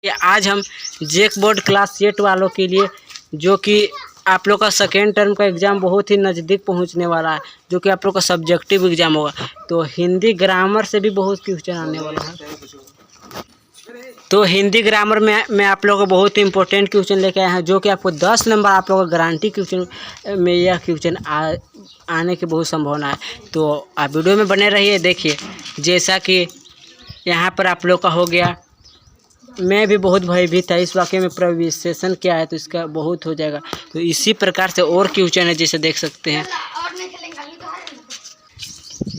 आज हम जेक board class 8 वालों के लिए जो कि आप लोग का सेकेंड टर्म का एग्ज़ाम बहुत ही नज़दीक पहुंचने वाला है, जो कि आप लोग का सब्जेक्टिव एग्ज़ाम होगा। तो हिंदी ग्रामर से भी बहुत क्वेश्चन आने वाला है। तो हिंदी ग्रामर में मैं आप लोगों को बहुत ही इंपॉर्टेंट क्वेश्चन लेके आया हूँ, जो कि आपको 10 नंबर आप लोगों का गारंटी क्वेश्चन में यह क्वेश्चन आने की बहुत संभावना है। तो आप वीडियो में बने रहिए। देखिए, जैसा कि यहाँ पर आप लोग का हो गया, मैं भी बहुत भयभीत था इस वाक्य में प्रविशेषण क्या है, तो इसका बहुत हो जाएगा। तो इसी प्रकार से और क्वेश्चन है, जैसे देख सकते हैं।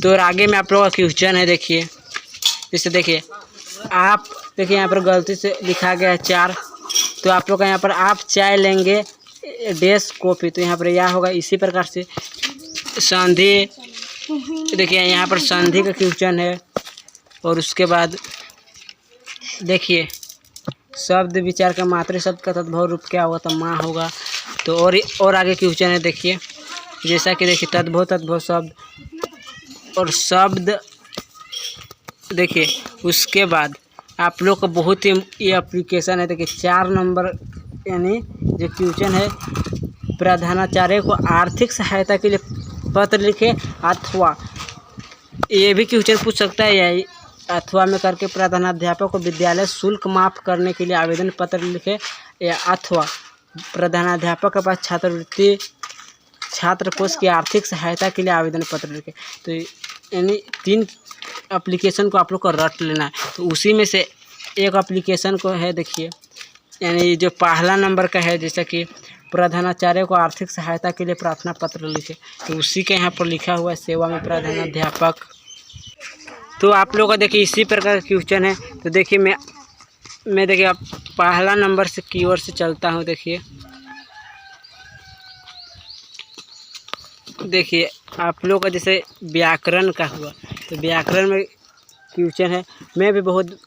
तो आगे में आप लोगों का क्वेश्चन है, देखिए जैसे देखिए आप देखिए यहाँ पर गलती से लिखा गया है 4। तो आप लोग का यहाँ पर आप चाय लेंगे डैश कॉफ़ी, तो यहाँ पर यह होगा। इसी प्रकार से संधि, देखिए यहाँ पर संधि का क्वेश्चन है। और उसके बाद देखिए शब्द विचार का मातृ शब्द का तद्भव रूप क्या होगा, तो माँ होगा। तो और आगे क्वेश्चन है, देखिए जैसा कि देखिए तद्भव शब्द और शब्द। देखिए उसके बाद आप लोग का बहुत ही ये एप्लीकेशन है। देखिए 4 नंबर यानी जो क्वेश्चन है, प्रधानाचार्य को आर्थिक सहायता के लिए पत्र लिखे अथवा, ये भी क्वेश्चन पूछ सकता है यही, अथवा में करके प्रधानाध्यापक को विद्यालय शुल्क माफ़ करने के लिए आवेदन पत्र लिखे, या अथवा प्रधानाध्यापक के पास छात्रवृत्ति छात्र कोष की आर्थिक सहायता के लिए आवेदन पत्र लिखे। तो यानी 3 एप्लीकेशन को आप लोग को रट लेना है। तो उसी में से एक एप्लीकेशन को है, देखिए यानी जो पहला नंबर का है, जैसा कि प्रधानाचार्य को आर्थिक सहायता के लिए प्रार्थना पत्र लिखे, तो उसी के यहाँ पर लिखा हुआ है सेवा में प्रधानाध्यापक। तो आप लोग का देखिए इसी प्रकार का क्वेश्चन है। तो देखिए मैं देखिए आप पहला नंबर से कीवर्ड से चलता हूँ। देखिए आप लोग का जैसे व्याकरण का हुआ, तो व्याकरण में क्वेश्चन है। मैं भी बहुत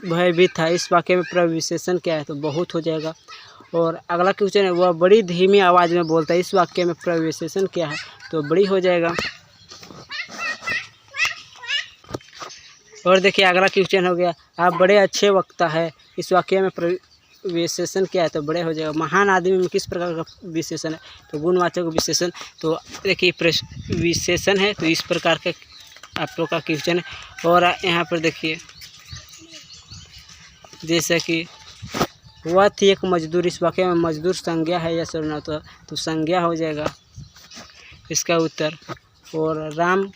भयभीत था इस वाक्य में प्रविशेषण क्या है, तो बहुत हो जाएगा। और अगला क्वेश्चन है, वह बड़ी धीमी आवाज़ में बोलता है, इस वाक्य में प्रविशेषण क्या है, तो बड़ी हो जाएगा। और देखिए अगला क्वेश्चन हो गया, आप बड़े अच्छे वक्ता है, इस वाक्य में विशेषण क्या है, तो बड़े हो जाएगा। महान आदमी में किस प्रकार का विशेषण है, तो गुणवाचक विशेषण। तो देखिए विशेषण है, तो इस प्रकार का आप लोग का क्वेश्चन है। और यहाँ पर देखिए जैसा कि वह थी एक मजदूर, इस वाक्य में मजदूर संज्ञा है या सर्वनाम, तो संज्ञा हो जाएगा इसका उत्तर। और राम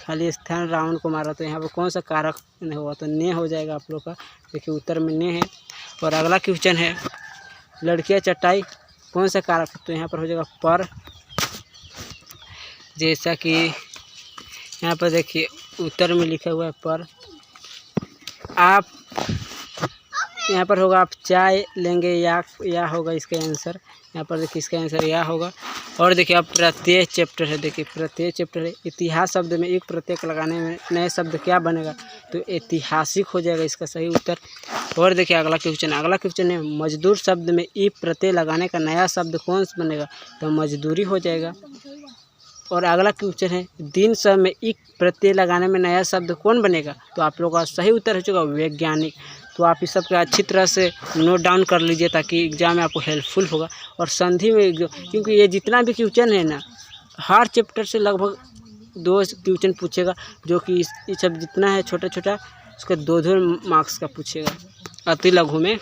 खाली स्थान रावण को मारा, तो यहाँ पर कौन सा कारक नहीं होगा, तो ने हो जाएगा आप लोग का। देखिए उत्तर में ने है। और अगला क्वेश्चन है, लड़कियां चटाई कौन सा कारक, तो यहाँ पर हो जाएगा पर। जैसा कि यहाँ पर देखिए उत्तर में लिखा हुआ है पर। आप यहाँ पर होगा आप चाय लेंगे या होगा इसका आंसर। यहाँ पर देखिए इसका आंसर या होगा। और देखिए अब प्रत्यय चैप्टर है, देखिए प्रत्यय चैप्टर है। इतिहास शब्द में एक प्रत्यय लगाने में नए शब्द क्या बनेगा, तो ऐतिहासिक हो जाएगा इसका सही उत्तर। और देखिए अगला क्वेश्चन है, मजदूर शब्द में ई प्रत्यय लगाने का नया शब्द कौन सा बनेगा, तो मजदूरी हो जाएगा। और अगला क्वेश्चन है, दिन शब्द में ई प्रत्यय लगाने में नया शब्द कौन बनेगा, तो आप लोग का सही उत्तर हो चुका वैज्ञानिक। तो आप इस सब का अच्छी तरह से नोट डाउन कर लीजिए, ताकि एग्जाम में आपको हेल्पफुल होगा। और संधि में क्योंकि ये जितना भी क्वेश्चन है ना, हर चैप्टर से लगभग 2 क्वेश्चन पूछेगा, जो कि ये सब जितना है छोटा छोटा, उसका 2-2 मार्क्स का पूछेगा अति लघु में।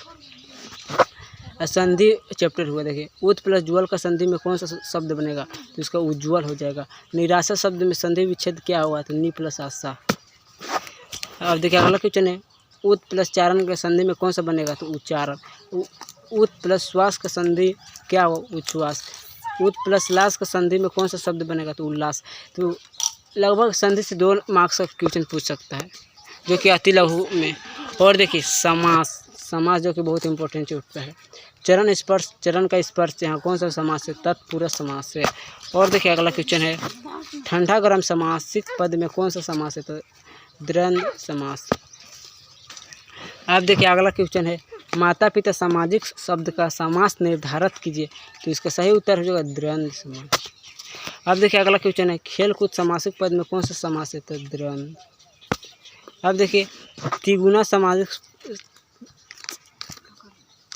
संधि चैप्टर हुआ, देखिए उत प्लस ज्वल का संधि में कौन सा शब्द बनेगा, तो इसका उज्ज्वल हो जाएगा। निराशा शब्द में संधि विच्छेद क्या होगा, तो नी प्लस आशा। अब देखिए अगला क्वेश्चन है, उत प्लस चारण के संधि में कौन सा बनेगा, तो उच्चारण। उत प्लस श्वास का संधि क्या हो, उच्छ्वास। उत प्लस लास का संधि में कौन सा शब्द बनेगा, तो उल्लास। तो लगभग संधि से 2 मार्क्स का क्वेश्चन पूछ सकता है, जो कि अति लघु में। और देखिए समास जो कि बहुत इंपॉर्टेंट चैप्टर है। चरण स्पर्श, चरण का स्पर्श यहाँ कौन सा समास है, तत्पुरुष समास है। और देखिए अगला क्वेश्चन है, ठंडा गर्म समासिक पद में कौन सा समास है, तो द्वंद्व समास। अब देखिए अगला क्वेश्चन है, माता पिता सामाजिक शब्द का समास निर्धारित कीजिए, तो इसका सही उत्तर हो जाएगा द्वंद्व समास। अब देखिए अगला क्वेश्चन है, खेल कूद सामासिक पद में कौन सा समास है, तो द्वंद्व। अब देखिए तिगुना सामाजिक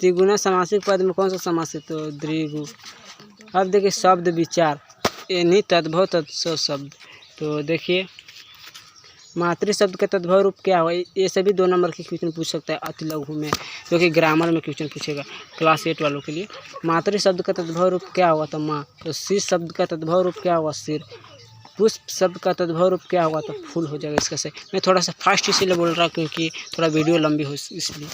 त्रिगुना समासिक पद में कौन सा समासिक? तो द्विगु। अब देखिए शब्द विचार, यानी तद्भव तत्सम शब्द। तो देखिए मातृ शब्द का तद्भव रूप क्या हुआ? ये सभी 2 नंबर के क्वेश्चन पूछ सकता है अति लघु में, जो कि ग्रामर में क्वेश्चन पूछेगा क्लास 8 वालों के लिए। मातृ शब्द का तद्भव रूप क्या हुआ? तो माँ। तो शीश शब्द का तद्भव रूप क्या हुआ? सिर। पुष्प शब्द का तद्भव रूप क्या हुआ? तो फूल हो जाएगा इसका सही। मैं थोड़ा सा फास्ट इसीलिए बोल रहा हूँ क्योंकि थोड़ा वीडियो लंबी हो इसलिए।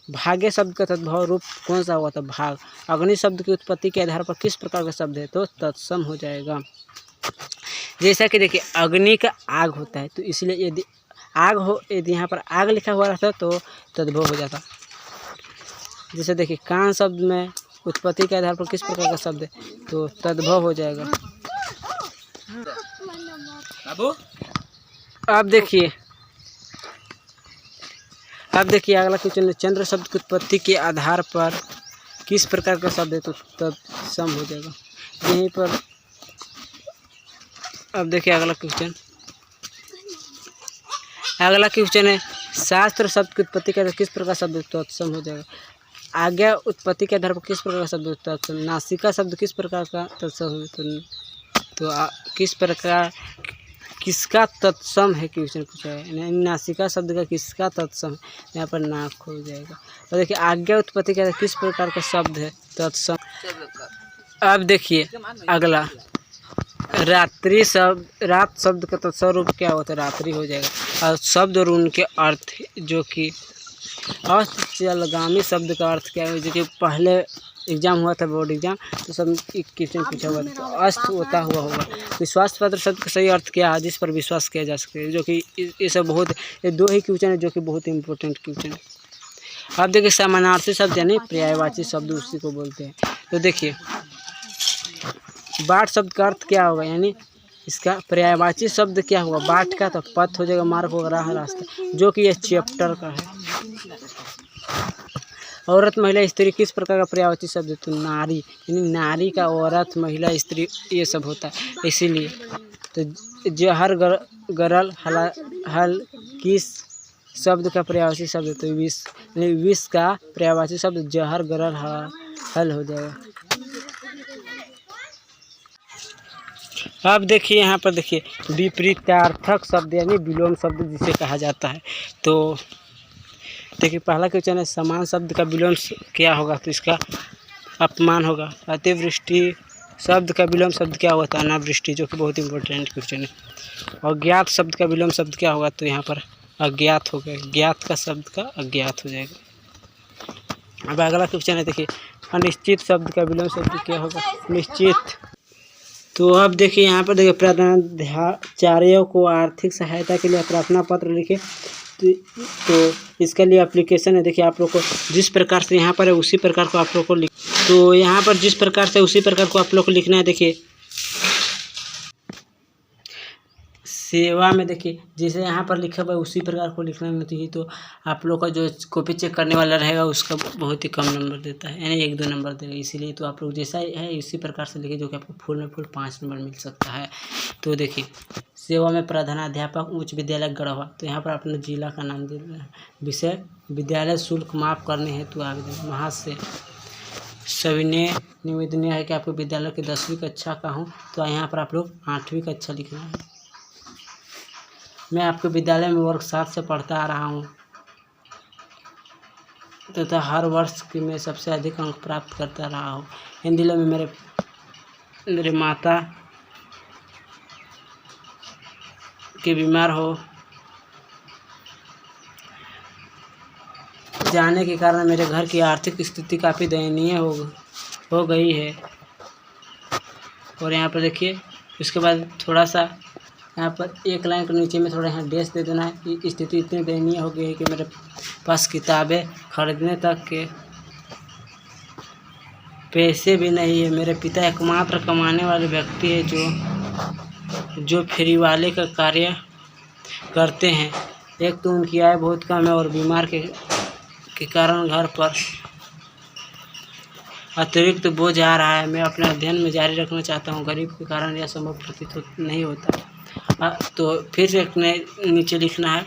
भाग्य शब्द का तद्भव रूप कौन सा हुआ? तो भाग। अग्नि शब्द की उत्पत्ति के आधार पर किस प्रकार का शब्द है? तो तत्सम हो जाएगा। जैसा कि देखिए अग्नि का आग होता है, तो इसलिए यदि आग हो, यदि यहाँ पर आग लिखा हुआ रहता तो तद्भव हो जाता। जैसे देखिए कान शब्द में उत्पत्ति के आधार पर किस प्रकार का शब्द है? तो तद्भव हो जाएगा। अब देखिए अगला क्वेश्चन है, चंद्र शब्द की उत्पत्ति के आधार पर किस प्रकार का शब्द है? तो तत्सम हो जाएगा यहीं पर। अब देखिए अगला क्वेश्चन है, शास्त्र शब्द की उत्पत्ति के आधार किस प्रकार शब्द है? तो तत्सम हो जाएगा। आज्ञा उत्पत्ति के आधार पर किस प्रकार का शब्द है? तत्सम। नासिका शब्द किस प्रकार का तत्सम है? तो किस प्रकार किसका तत्सम है क्वेश्चन पूछा है। नासिका शब्द का किसका तत्सम है? यहाँ पर नाक हो जाएगा। और देखिए आज्ञा उत्पत्ति के आधार किस प्रकार का शब्द है? तत्सम। अब देखिए अगला रात्रि शब्द, रात शब्द का तत्सम रूप क्या होता है? रात्रि हो जाएगा। और शब्द और उनके अर्थ, जो कि अस्तलगामी शब्द का अर्थ क्या है? जो कि पहले एग्जाम हुआ था बोर्ड एग्जाम, तो सब एक क्वेश्चन पूछा हुआ था। तो अस्त होता हुआ होगा। विश्वास पात्र शब्द का सही अर्थ क्या है? जिस पर विश्वास किया जा सके, जो कि ये सब ये 2 ही क्वेश्चन है जो कि बहुत इंपॉर्टेंट क्वेश्चन है। अब देखिए समानार्थी शब्द यानी पर्यायवाची शब्द उसी को बोलते हैं। तो देखिए बाट शब्द का अर्थ क्या होगा? यानी इसका पर्यायवाची शब्द क्या हुआ? बाट का, तो पथ हो जाएगा, मार्ग होगा, राह रास्ता, जो कि यह चैप्टर का है। औरत महिला स्त्री किस प्रकार का पर्यायवाची शब्द है? तो नारी, यानी नारी का औरत महिला स्त्री ये सब होता है इसीलिए। तो जहर गरल हल किस शब्द का पर्यायवाची शब्द है? तो विष, यानी विष का पर्यायवाची शब्द जहर गरल हल हो जाएगा। अब देखिए यहाँ पर देखिए विपरीतार्थक शब्द यानी विलोम शब्द जिसे कहा जाता है। तो देखिए पहला क्वेश्चन है, समान शब्द का विलोम क्या होगा? तो इसका अपमान होगा। अतिवृष्टि शब्द का विलोम शब्द क्या होगा? तो अनावृष्टि, जो कि बहुत इंपॉर्टेंट क्वेश्चन है। और ज्ञात शब्द का विलोम शब्द क्या होगा? तो यहाँ पर अज्ञात हो गया, ज्ञात का शब्द का अज्ञात हो जाएगा। अब अगला क्वेश्चन है देखिए, अनिश्चित शब्द का विलोम शब्द क्या होगा? निश्चित। तो अब देखिए यहाँ पर देखिए प्रधानाध्याचार्यों को आर्थिक सहायता के लिए प्रार्थना पत्र लिखे। तो इसके लिए एप्लीकेशन है। देखिए आप लोग को जिस प्रकार से यहाँ पर है उसी प्रकार को आप लोग को तो यहाँ पर जिस प्रकार से उसी प्रकार को आप लोग को लिखना है। देखिए सेवा में देखिए जैसे यहाँ पर लिखा हुआ है उसी प्रकार को लिखना नहीं, तो आप लोग का जो कॉपी चेक करने वाला रहेगा उसका बहुत ही कम नंबर देता है, यानी 1-2 नंबर देगा। इसीलिए तो आप लोग जैसा है इसी प्रकार से लिखिए, जो कि आपको फुल में फुल 5 नंबर मिल सकता है। तो देखिए सेवा में प्रधानाध्यापक उच्च विद्यालय गढ़वा, तो यहाँ पर अपने जिला का नाम दे रहे हैं। विषय विद्यालय शुल्क माफ़ करने हेतु आवेदन। वहाँ से सविनय निवेदनीय है कि आपको विद्यालय की 10वीं कक्षा का हूँ, तो यहाँ पर आप लोग 8वीं कक्षा लिखना है। मैं आपके विद्यालय में वर्ग 7 से पढ़ता आ रहा हूँ तथा हर वर्ष की मैं सबसे अधिक अंक प्राप्त करता रहा हूँ। इन दिनों में मेरे माता के बीमार हो जाने के कारण मेरे घर की आर्थिक स्थिति काफ़ी दयनीय हो गई है। और यहाँ पर देखिए उसके बाद थोड़ा सा यहाँ पर एक लाइन के नीचे में थोड़ा यहाँ डैश दे देना है कि स्थिति इतनी दयनीय हो गई है कि मेरे पास किताबें खरीदने तक के पैसे भी नहीं है। मेरे पिता एकमात्र कमाने वाले व्यक्ति है जो फेरी वाले का कार्य करते हैं। एक तो उनकी आय बहुत कम है और बीमार के कारण घर पर अतिरिक्त बोझ आ रहा है। मैं अपने अध्ययन में जारी रखना चाहता हूँ, गरीब के कारण यह संभव प्रतीत नहीं होता। तो फिर से नीचे लिखना है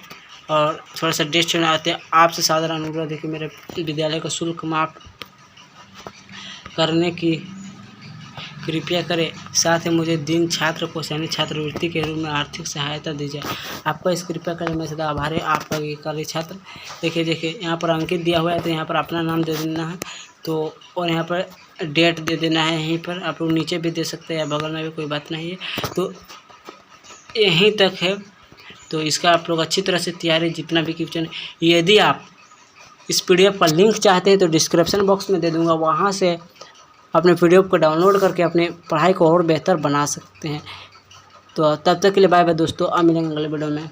और थोड़ा सा डेस्ट आते हैं। आपसे साधारण अनुरोध है कि मेरे विद्यालय का शुल्क माफ़ करने की कृपया करें, साथ ही मुझे दीन छात्र को सैनिक छात्रवृत्ति के रूप में आर्थिक सहायता दीजिए। आपका इस कृपया करें मैं सदा आभारी आपका ये कार्य छात्र। देखिए यहाँ पर अंकित दिया हुआ है, तो यहाँ पर अपना नाम दे देना है, तो और यहाँ पर डेट दे देना है। यहीं पर आप लोग नीचे भी दे सकते हैं या बगल में भी, कोई बात नहीं है। तो यहीं तक है। तो इसका आप लोग अच्छी तरह से तैयारी, जितना भी क्वेश्चन, यदि आप इस PDF का लिंक चाहते हैं तो डिस्क्रिप्शन बॉक्स में दे दूँगा, वहाँ से अपने PDF को डाउनलोड करके अपने पढ़ाई को और बेहतर बना सकते हैं। तो तब तक के लिए बाय बाय दोस्तों, अब मिलेंगे अगले वीडियो में।